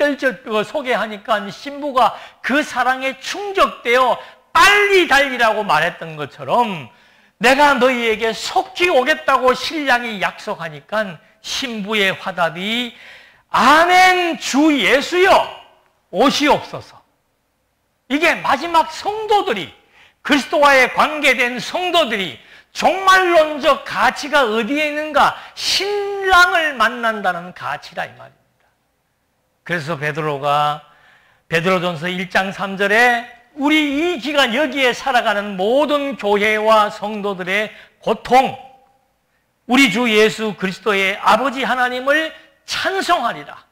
S1: 소개하니까 신부가 그 사랑에 충족되어 빨리 달리라고 말했던 것처럼 내가 너희에게 속히 오겠다고 신랑이 약속하니까 신부의 화답이 아멘 주 예수여 오시옵소서. 이게 마지막 성도들이, 그리스도와의 관계된 성도들이 종말론적 가치가 어디에 있는가? 신랑을 만난다는 가치라 이 말입니다. 그래서 베드로가 베드로전서 1장 3절에 우리 이 기간 여기에 살아가는 모든 교회와 성도들의 고통, 우리 주 예수 그리스도의 아버지 하나님을 찬송하리라.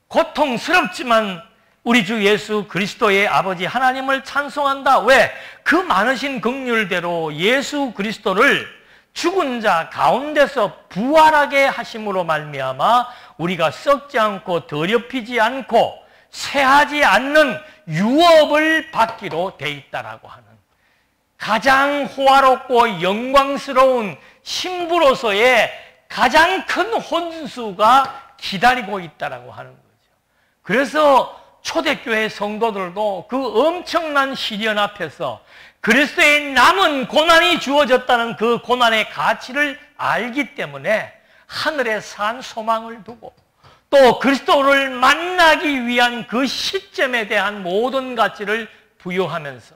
S1: 고통스럽지만 우리 주 예수 그리스도의 아버지 하나님을 찬송한다. 왜? 그 많으신 긍휼대로 예수 그리스도를 죽은 자 가운데서 부활하게 하심으로 말미암아 우리가 썩지 않고 더럽히지 않고 쇠하지 않는 유업을 받기로 돼 있다라고 하는 가장 호화롭고 영광스러운 신부로서의 가장 큰 혼수가 기다리고 있다라고 하는 거죠. 그래서 초대교회 성도들도 그 엄청난 시련 앞에서 그리스도의 남은 고난이 주어졌다는 그 고난의 가치를 알기 때문에 하늘에 산 소망을 두고 또 그리스도를 만나기 위한 그 시점에 대한 모든 가치를 부여하면서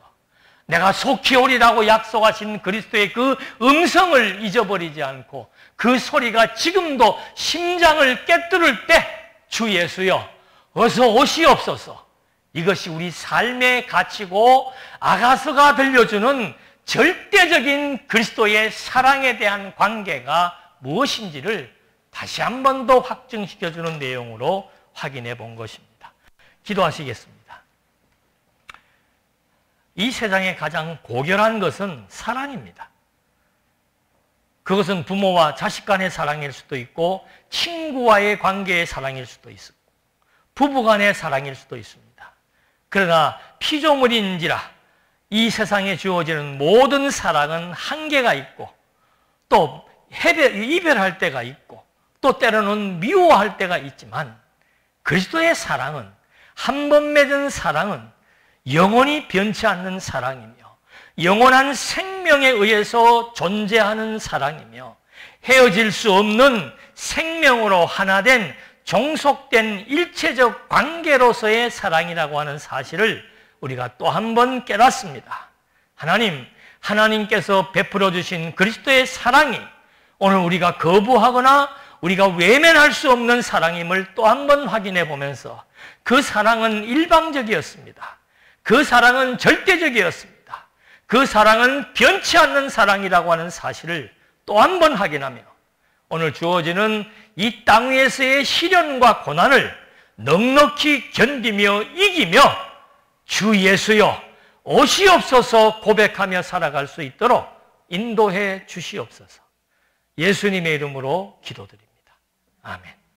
S1: 내가 속히 오리라고 약속하신 그리스도의 그 음성을 잊어버리지 않고 그 소리가 지금도 심장을 꿰뚫을 때 주 예수여 어서 오시옵소서. 이것이 우리 삶의 가치고 아가서가 들려주는 절대적인 그리스도의 사랑에 대한 관계가 무엇인지를 다시 한 번 더 확증시켜주는 내용으로 확인해 본 것입니다. 기도하시겠습니다. 이 세상에 가장 고결한 것은 사랑입니다. 그것은 부모와 자식 간의 사랑일 수도 있고 친구와의 관계의 사랑일 수도 있고 부부 간의 사랑일 수도 있습니다. 그러나 피조물인지라 이 세상에 주어지는 모든 사랑은 한계가 있고 또 이별할 때가 있고 또 때로는 미워할 때가 있지만 그리스도의 사랑은 한 번 맺은 사랑은 영원히 변치 않는 사랑이며 영원한 생명에 의해서 존재하는 사랑이며 헤어질 수 없는 생명으로 하나 된 종속된 일체적 관계로서의 사랑이라고 하는 사실을 우리가 또 한 번 깨닫습니다. 하나님께서 베풀어 주신 그리스도의 사랑이 오늘 우리가 거부하거나 우리가 외면할 수 없는 사랑임을 또 한 번 확인해 보면서 그 사랑은 일방적이었습니다. 그 사랑은 절대적이었습니다. 그 사랑은 변치 않는 사랑이라고 하는 사실을 또 한 번 확인하며 오늘 주어지는 이 땅 위에서의 시련과 고난을 넉넉히 견디며 이기며 주 예수여 오시옵소서 고백하며 살아갈 수 있도록 인도해 주시옵소서. 예수님의 이름으로 기도드립니다. 아멘.